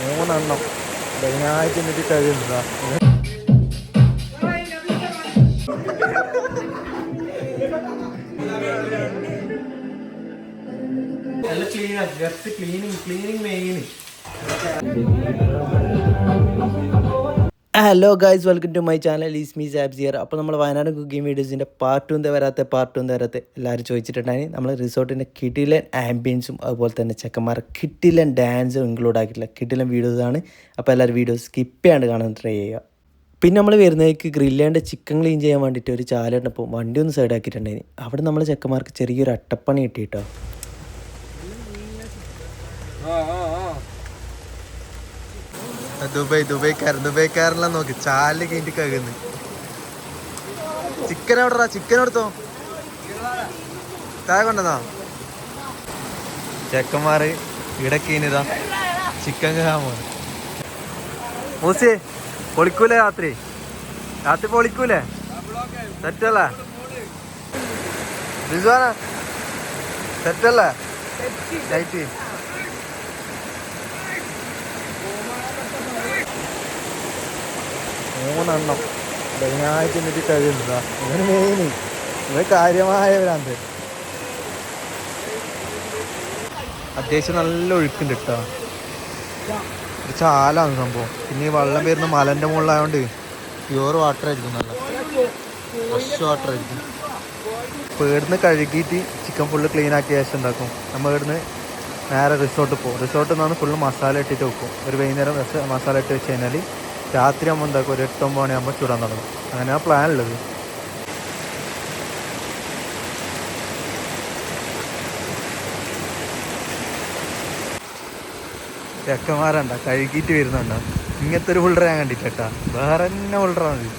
മൂന്നെണ്ണം അതിനായിട്ട് എന്നിട്ട് കഴിയുന്നതാ. നല്ല ക്ലീൻ ആക്കി, just cleaning main. Hello guys, welcome to my channel is me Sabs here. അപ്പോൾ നമ്മൾ വയനാട് കുക്കിംഗ് വീഡിയോസിൻ്റെ പാർട്ട് 2 വരാത്ത എല്ലാവരും ചോദിച്ചിട്ടുണ്ടായിരുന്നു. നമ്മൾ റിസോർട്ടിൻ്റെ കിടിലൻ ആംബിയൻസും അതുപോലെ തന്നെ ചെക്കന്മാർ കിടിലൻ ഡാൻസും ഇൻക്ലൂഡ് ആക്കിയിട്ടുള്ള കിടിലൻ വീഡിയോസാണ്. അപ്പോൾ എല്ലാവരും വീഡിയോസ് സ്കിപ്പ് ചെയ്യാണ്ട് കാണാൻ ട്രൈ ചെയ്യുക. പിന്നെ നമ്മൾ വരുന്നേക്ക് ഗ്രില്ലേണ്ട ചിക്കൻ ക്ലീൻ ചെയ്യാൻ വേണ്ടിയിട്ട് ഒരു ചാലിട്ടപ്പോൾ വണ്ടി ഒന്ന് സൈഡാക്കിയിട്ടുണ്ടായിരുന്നു. അവിടെ നമ്മൾ ചെക്കന്മാർക്ക് ചെറിയൊരു അട്ടപ്പണി കിട്ടിയിട്ടോ. ദുബൈക്കാരെല്ലാം നോക്കി ചാല് കഴിഞ്ഞിട്ട് കഴുകുന്നു. ചിക്കൻ എവിടെടാ? ചിക്കൻ എടുത്തോ, താഴെ കൊണ്ടുവന്നോ? ചെക്കന്മാര് ഇവിടെ കീനിതാ ചിക്കൻ കഴുകാൻ പോകുന്നു. മൂസി പൊളിക്കൂലേ? രാത്രി പൊളിക്കൂലേ? സെറ്റല്ലേ റിസ്വാന? സെറ്റല്ലേ? ലൈറ്റ് മൂന്നെണ്ണം അതിനായിട്ട് എന്നിട്ട് കഴിയുന്നതാ. ഇവന് മെയിൻ ഇവ കാര്യമായ ഭ്രാന്ത്. അത്യാവശ്യം നല്ല ഒഴുക്കുണ്ട് കേട്ടോ. ഒരു ചാലാണ് സംഭവം. പിന്നെ ഈ വെള്ളം വരുന്ന മലൻ്റെ മുകളിലായതുകൊണ്ട് പ്യുവർ വാട്ടർ ആയിരിക്കും, നല്ല ഫ്രഷ് വാട്ടർ ആയിരിക്കും. അപ്പോൾ ഇവിടുന്ന് കഴുകിയിട്ട് ചിക്കൻ ഫുള്ള് ക്ലീൻ ആക്കിയ ശേഷം ഉണ്ടാക്കും. നമ്മൾ ഇവിടുന്ന് നേരെ റിസോർട്ടിൽ പോകും. റിസോർട്ടിൽ നിന്നാണ് ഫുള്ള് മസാല ഇട്ടിട്ട് വെക്കും. ഒരു വൈകുന്നേരം മസാല ഇട്ട് വെച്ച് കഴിഞ്ഞാൽ രാത്രി ആകുമ്പോൾ എന്താക്കും, ഒരു 8-9 മണിയാകുമ്പോൾ ചുടാൻ തുടങ്ങും. അങ്ങനെയാണ് പ്ലാൻ ഉള്ളത്. ചെക്കന്മാരണ്ട കഴുകിയിട്ട് വരുന്നുണ്ടോ? ഇങ്ങനത്തെ ഒരു ഹുൾഡർ ഞാൻ കണ്ടിട്ടാ. വേറെ തന്നെ ഹുൾഡറാണ് ഇത്.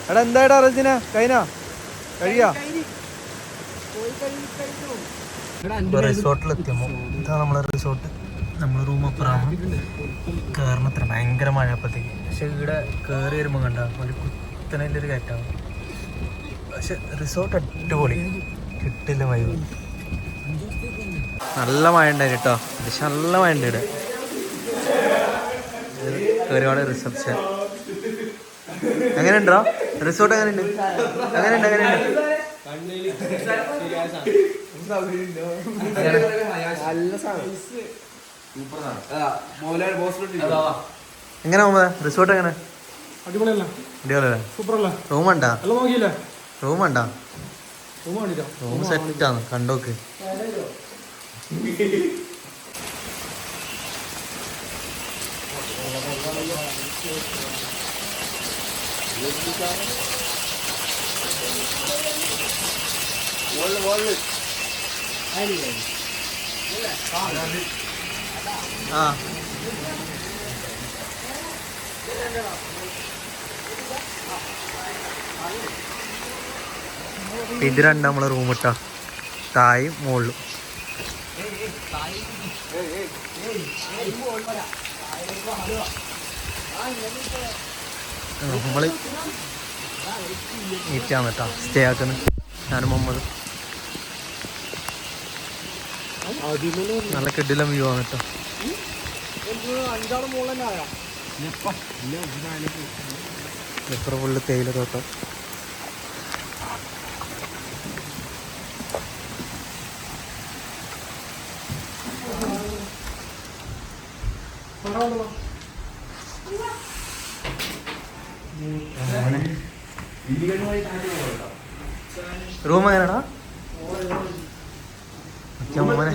എടാ എന്തായിടാ റജിന? കഴിയാ റിസോർട്ടിലെത്തിയപ്പോൾ ഇതാ നമ്മളെ റിസോർട്ട്. നമ്മൾ റൂം അപ്പുറമാണ്. കയറണത്ര ഭയങ്കര മഴ അപ്പോഴത്തേക്ക്. പക്ഷെ ഇവിടെ കയറി വരുമ്പോൾ കണ്ട ഒരു കുത്തനയിലൊരു കയറ്റാവും. പക്ഷെ റിസോർട്ട് അടിപൊളി, കിട്ടില്ല വൈബ്. നല്ല മഴ ഉണ്ടായി കേട്ടോ. പക്ഷെ നല്ല മഴ ഉണ്ട് ഇവിടെ. ഒരുപാട് റിസപ്ഷൻ എങ്ങനെയുണ്ടോ? റിസോർട്ട് എങ്ങനെയുണ്ട്? എങ്ങനെ റിസോർട്ട് എങ്ങനെ? അടിപൊളിയല്ലേ? റൂം സെറ്റാണ്, കണ്ടോക്ക്. ഇത് രണ്ടാ നമ്മളെ റൂം ഇട്ടാ, തായും മുകളിലും. നമ്മള് ഈറ്റാണ് കേട്ടോ സ്റ്റേ ആക്കുന്നത്. ഞാനും മുഹമ്മദ്. നല്ല കിടിലം വ്യൂ ആണ് കേട്ടോ. ഇത്ര ഫുള്ള് തേയില തോട്ടം. റൂം എങ്ങനെയാടാ? മോനെ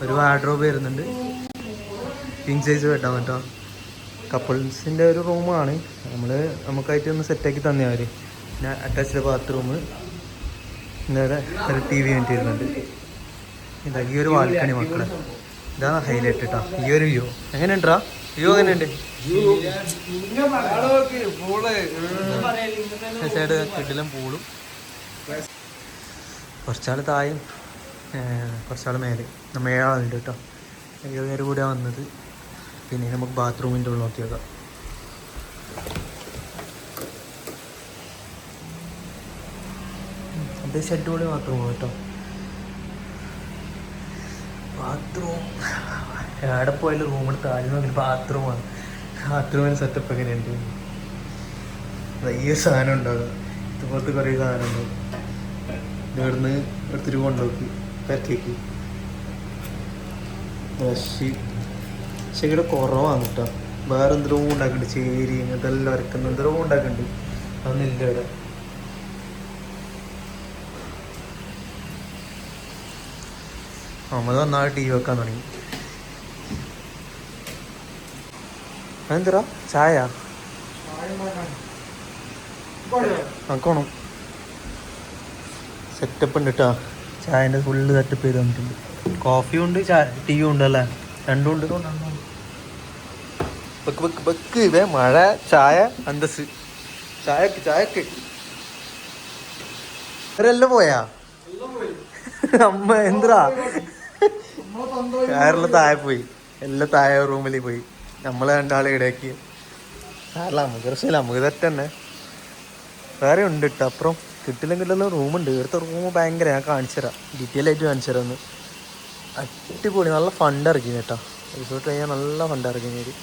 ഒരു വാർഡ്രോബ് വരുന്നുണ്ട്. കിങ് സൈസ് കേട്ടാൻ കേട്ടോ. കപ്പിൾസിൻ്റെ ഒരു റൂമാണ്. നമുക്കായിട്ട് ഒന്ന് സെറ്റാക്കി തന്നെയാ അവർ. പിന്നെ അറ്റാച്ച്ഡ് ബാത്റൂം, ഇവിടെ ഒരു TV യൂണിറ്റ് വരുന്നുണ്ട്. ഇതാ ഈ ഒരു ബാൽക്കണി മക്കളെ, ഇതാണ് ഹൈലൈറ്റ് കേട്ടോ. ഈ ഒരു വ്യൂ എങ്ങനെയുണ്ടാ? വ്യൂ എങ്ങനെയുണ്ട്? സൈഡ് കിടിലം പൂളും. കുറച്ചാൾ തായും കുറച്ചാൾ മേലെ. നമ്മൾ 7 ആളുണ്ട് കേട്ടോ. 7 പേര് കൂടെയാണ് വന്നത്. പിന്നെ നമുക്ക് ബാത്റൂമിൻ്റെ ഉള്ളിൽ നോക്കിയേക്കാം. അത്യാവശ്യം അടിപൊളി ബാത്റൂമാണ് കേട്ടോ. ബാത്റൂം എവിടെ പോയാലും റൂമെടുത്ത് ആദ്യം നോക്കി ബാത്റൂമിന് സെറ്റപ്പ് എങ്ങനെയുണ്ട്. ഈ സാധനം ഉണ്ടാകുക ഇതുപോലത്തെ കുറേ സാധനം ഉണ്ടാവും. ഇവിടുന്ന് എടുത്തിട്ട് കൊണ്ടുപോക്കി പെരക്കേക്ക് ബ്രഷ്. പക്ഷെ ഇവിടെ കുറവാണ് കേട്ടോ. വേറെ എന്തെല്ലോ ഉണ്ടാക്കുന്നുണ്ട്, ചേരി അങ്ങനത്തെ എല്ലാം വരക്കുന്ന എന്തെല്ലോ ഉണ്ടാക്കുന്നുണ്ട്. അതൊന്നും ഇല്ല ഇവിടെ. നമ്മൾ നന്നായിട്ട് ടി വി വെക്കാൻ തുടങ്ങി. അതെന്തരാ ചായ ആക്കണം. സെറ്റപ്പ് ഉണ്ട് കേട്ടോ. ചായൻ്റെ ഫുള്ള് സെറ്റപ്പ് ചെയ്ത് തന്നിട്ടുണ്ട്. കോഫിയും ഉണ്ട്, ടീയും ഉണ്ട് അല്ലേ, രണ്ടും ഉണ്ട്. വെക്ക് ഇവേ മഴ ചായ അന്തസ്. ചായക്ക് ഇവരെല്ലാം പോയാ അമ്മ എന്തിനാ വേറെല്ലാം താഴെ പോയി. എല്ലാം താഴെ റൂമിൽ പോയി. നമ്മളെ രണ്ടാളെ ഇടയാക്കി. അല്ല നമുക്ക് പ്രശ്നമില്ല, നമുക്ക് തെറ്റന്നെ. വേറെ ഉണ്ട് കേട്ടോ അപ്പുറം. കിട്ടില്ലെങ്കിലല്ലോ റൂമുണ്ട്. ഇവിടുത്തെ റൂം ഭയങ്കര, ഞാൻ കാണിച്ചു തരാം, ഡീറ്റെയിൽ ആയിട്ട് കാണിച്ചു തരാം. ഒന്ന് അടിപൊളി, നല്ല ഫണ്ട് ഇറക്കി കേട്ടോ. റിസോർട്ട് കഴിഞ്ഞാൽ നല്ല ഫണ്ട് ഇറക്കിയത്.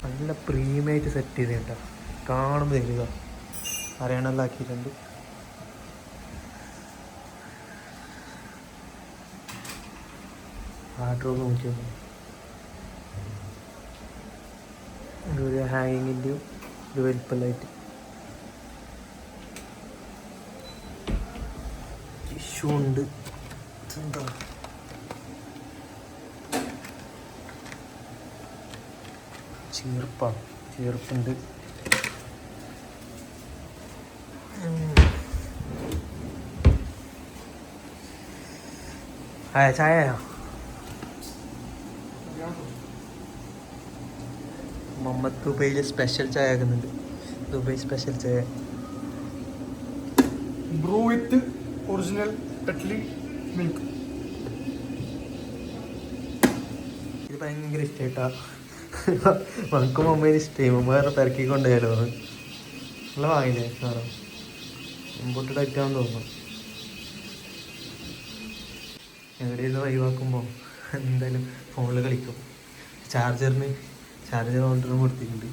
നല്ല പ്രീമിയമായിട്ട് സെറ്റ് ചെയ്ത് കേട്ടോ. കാണുമ്പോൾ തരിക അറിയണമെല്ലാം ആക്കിയിട്ടുണ്ട്. വാർഡ്രോബ് നോക്കി ഒരു ഹാങ്ങിൻ്റെയും ഒരു വലിപ്പല്ലായിട്ട് ടിഷ്യൂ ഉണ്ട്. എന്താ ചീർപ്പുണ്ട്. ചായ മുഹമ്മദ് ദുബൈയിൽ സ്പെഷ്യൽ ചായ ആക്കുന്നുണ്ട്. ദുബൈ സ്പെഷ്യൽ ചായ brew with original Tetley milk. ഇത് ഭയങ്കര ഇഷ്ടമായിട്ടാ. നമുക്ക് മമ്മേന് ഇഷ്ടമായി. വേറെ തിരക്കി കൊണ്ടുപോയാലോ. നല്ല വാങ്ങില്ലേ സാറോ, ഇമ്പോർട്ടഡ് ഐറ്റാന്ന് തോന്നുന്നു. എവിടെയെല്ലാം ഒഴിവാക്കുമ്പോൾ എന്തായാലും ഫോണിൽ കളിക്കും. ചാർജർ ഓർഡറും കൊടുത്തിട്ടുണ്ട്.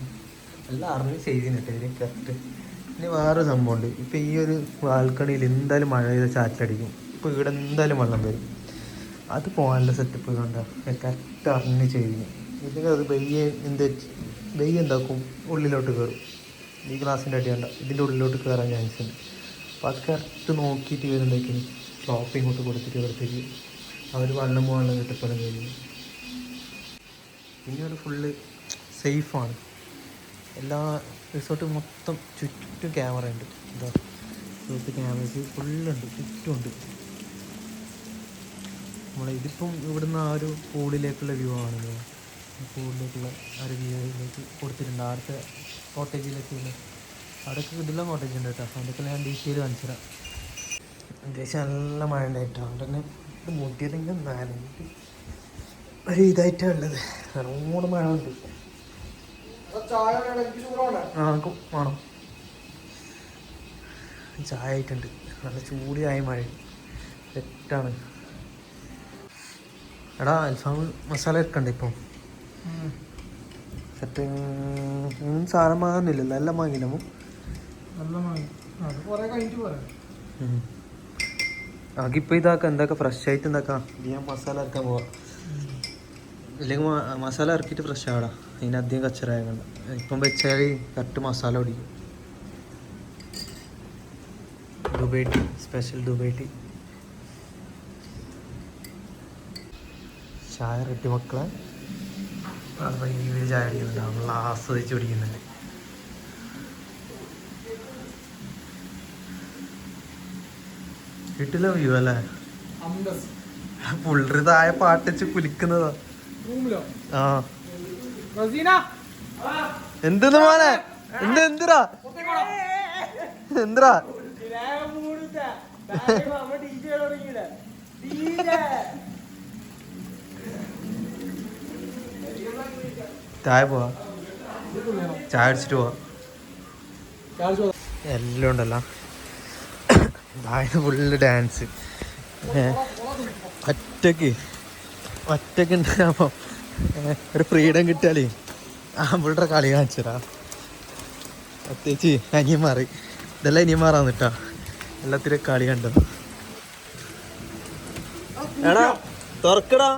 എല്ലാം അറിഞ്ഞ് ചെയ്തിട്ട് ഇതിന് കറക്റ്റ്. ഇനി വേറെ സംഭവമുണ്ട്. ഇപ്പം ഈ ഒരു ബാൽക്കണിയിൽ എന്തായാലും മഴ പെയ്ത ചാറ്റടിക്കും. ഇപ്പോൾ ഇവിടെ എന്തായാലും വെള്ളം വരും. അത് പോകാനുള്ള സെറ്റപ്പ് കണ്ട കറക്റ്റ് അറിഞ്ഞ് ചെയ്തിന്. ഇല്ലെങ്കിൽ അത് ബെയ്യ് എന്താക്കും, ഉള്ളിലോട്ട് കയറും. ഈ ഗ്ലാസിൻ്റെ അടി കണ്ട ഇതിൻ്റെ ഉള്ളിലോട്ട് കയറാൻ ചാൻസ് ഉണ്ട്. അപ്പോൾ അത് കറക്റ്റ് നോക്കിയിട്ട് വരുമ്പോഴേക്കും ഫ്ലോപ്പ് ഇങ്ങോട്ട് കൊടുത്തിട്ട് ഇവിടത്തേക്ക് അവർ വെള്ളം പോകാനുള്ള സെറ്റപ്പെല്ലാം കഴിയും. പിന്നെ ഒരു ഫുള്ള് സേഫാണ്. എല്ലാ റിസോർട്ട് മൊത്തം ചുറ്റും ക്യാമറ ഉണ്ട്. എന്താ റിസോർട്ട് ക്യാമറസ് ഫുള്ളുണ്ട്, ചുറ്റുമുണ്ട്. ഇതിപ്പം ഇവിടുന്ന് ആ ഒരു പൂളിലേക്കുള്ള വ്യൂ ആണല്ലോ. പൂളിലേക്കുള്ള ആ ഒരു വ്യൂയിലേക്ക് കൊടുത്തിട്ടുണ്ട്. അടുത്ത കോട്ടേജിലേക്കുള്ള അവിടെയൊക്കെ ഇതെല്ലാം കോട്ടേജ് ഉണ്ട് കേട്ടോ. അതൊക്കെ ഞാൻ ഡീറ്റെയിൽ കാണിച്ചു തരാം. അത്യാവശ്യം നല്ല മഴ ഉണ്ടായിട്ടോ. അവിടെ തന്നെ ഇത് മുട്ടിയതെങ്കിലും നാലെങ്കിൽ ഒരു ഇതായിട്ടാണ് ഉള്ളത്. നല്ലോണം മഴ ഉണ്ട്. വേണം ചായ ആയിട്ടുണ്ട്. നല്ല ചൂടിയായ മഴ സെറ്റാണ്. എടാ അൽഫാം മസാല വെക്കണ്ട ഇപ്പം സെറ്റ്. സാധനം വാങ്ങുന്നില്ലല്ലോ, എല്ലാം വാങ്ങിയില്ല. ആകിപ്പോൾ ഇതാക്കാം, എന്താക്കാം ഫ്രഷ് ആയിട്ട് എന്താക്കാം. ഞാൻ മസാല ഇറക്കാൻ പോവാം. ഇല്ലെങ്കിൽ മസാല ഇറക്കിയിട്ട് ഫ്രഷ് ആവടാ. അതിന് അധികം കച്ചറായ കണ്ട. ഇപ്പം വെച്ചാൽ കറക്റ്റ് മസാല ഓടിക്കും. Dubai tea, special Dubai tea ചായ റെഡി മക്കളെ. ഈ ചായ അടിക്കുന്നുണ്ട്, നമ്മൾ ആസ്വദിച്ച് പിടിക്കുന്നുണ്ട്. വീട്ടിലെ വ്യൂ അല്ലേ. പുള്ളി താഴെ പാട്ടിച്ച് കുലിക്കുന്നതാ. ആ എന്തെന്ന് മോനെ, എന്തിരാ താഴെ പോവാ, ചായ അടിച്ചിട്ട് പോവാ. എല്ലാം ഉണ്ടല്ലോ. താഴെ ഫുള്ള് ഡാൻസ്. ഒറ്റക്ക് ഉണ്ടാകുമ്പോൾ ഒരു ഫ്രീഡം കിട്ടിയാലേ ആമ്പിളുടെ കളി കാണിച്ചതാ. പ്രത്യേകിച്ച് അനിയന്മാറി ഇതെല്ലാം അനിയന്മാറാന്ന് കേട്ടാ. എല്ലാത്തിനും കളി കണ്ടോ. എടാ തുറക്കടാ.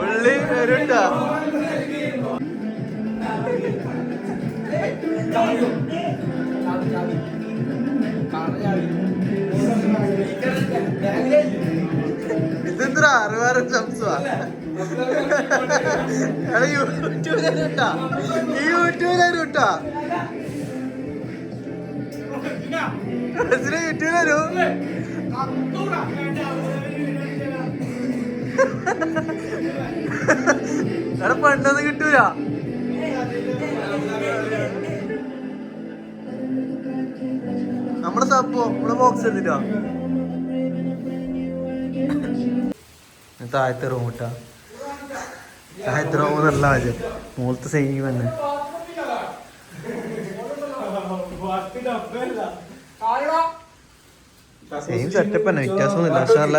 ഉള്ളി വരുണ്ടാ. ഇതെന്താ 6 സംസാ യൂട്യൂബിലാ യൂട്യൂബിലാ യൂട്യൂബിലു എടാ പണ്ടൊന്നും കിട്ടൂല. നമ്മളെ സപ്പോ നമ്മളെ ബോക്സ് എടുത്തിട്ടാ താഴത്തെ റൂം ഇട്ടാ. താഴത്തെ റൂം നല്ല മതി. മുകളത്തെ സെയിം തന്നെ. സെയിം സെറ്റപ്പ് തന്നെ, വ്യത്യാസമൊന്നുമില്ല. പക്ഷെ നല്ല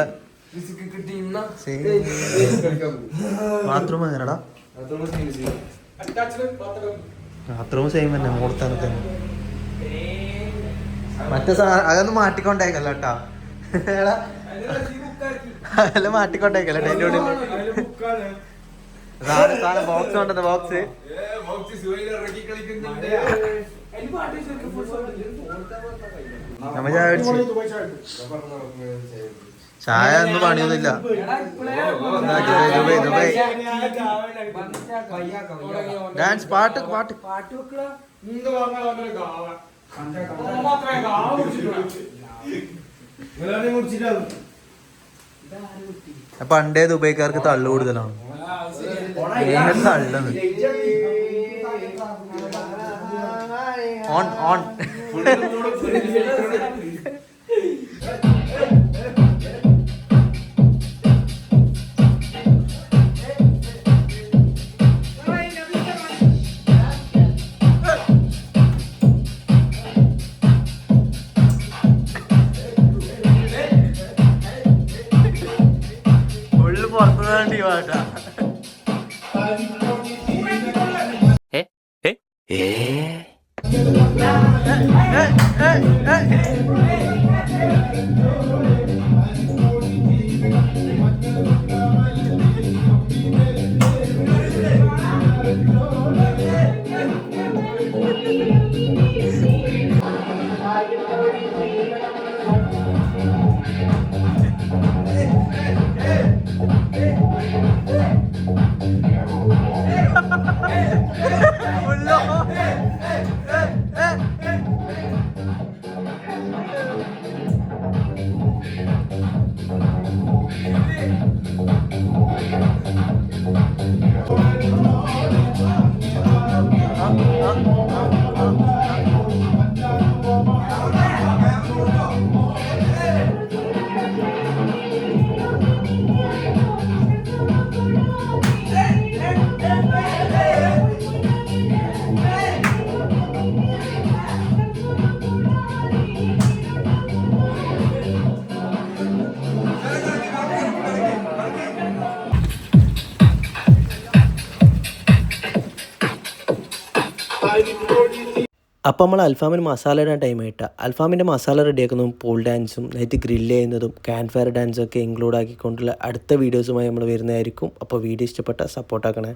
ബാത്റൂം എങ്ങനെടാ? ബാത്റൂം സെയിം തന്നെ, മുകളത്തെ തന്നെ. മറ്റേ അതൊന്നും മാറ്റിക്കൊണ്ടേക്കല്ല കേട്ടാ. അതെല്ലാം മാറ്റിക്കൊണ്ടേക്കല്ല. അതിൻ്റെ ഉള്ളിൽ ബോക്സ് കൊണ്ടത് ബോക്സ് നമ്മ ചായ അടിച്ചു. ചായ ഒന്നും പണിയൊന്നുമില്ല. ഡാൻസ് പാട്ട് പാട്ട് പണ്ടേ ദുബൈക്കാർക്ക് തള്ളു കൂടുതലാണ്. തള്ളത് ഓൺ ഓൺ. ഉള്ളു പുറത്തുനിന്നാണ്ട് ഈ പാട്ടാ. അപ്പോൾ നമ്മൾ അൽഫാമിന് മസാല ഇടാൻ ടൈം ആയിട്ടാ. അൽഫാമിൻ്റെ മസാല റെഡിയാക്കുന്നതും പോൾ ഡാൻസും നൈറ്റ് ഗ്രില്ല് ചെയ്യുന്നതും ക്യാമ്പ് ഫയർ ഡാൻസും ഒക്കെ ഇൻക്ലൂഡ് ആക്കിക്കൊണ്ടുള്ള അടുത്ത വീഡിയോസുമായി നമ്മൾ വരുന്നതായിരിക്കും. അപ്പോൾ വീഡിയോ ഇഷ്ടപ്പെട്ടാൽ സപ്പോർട്ടാക്കണേ.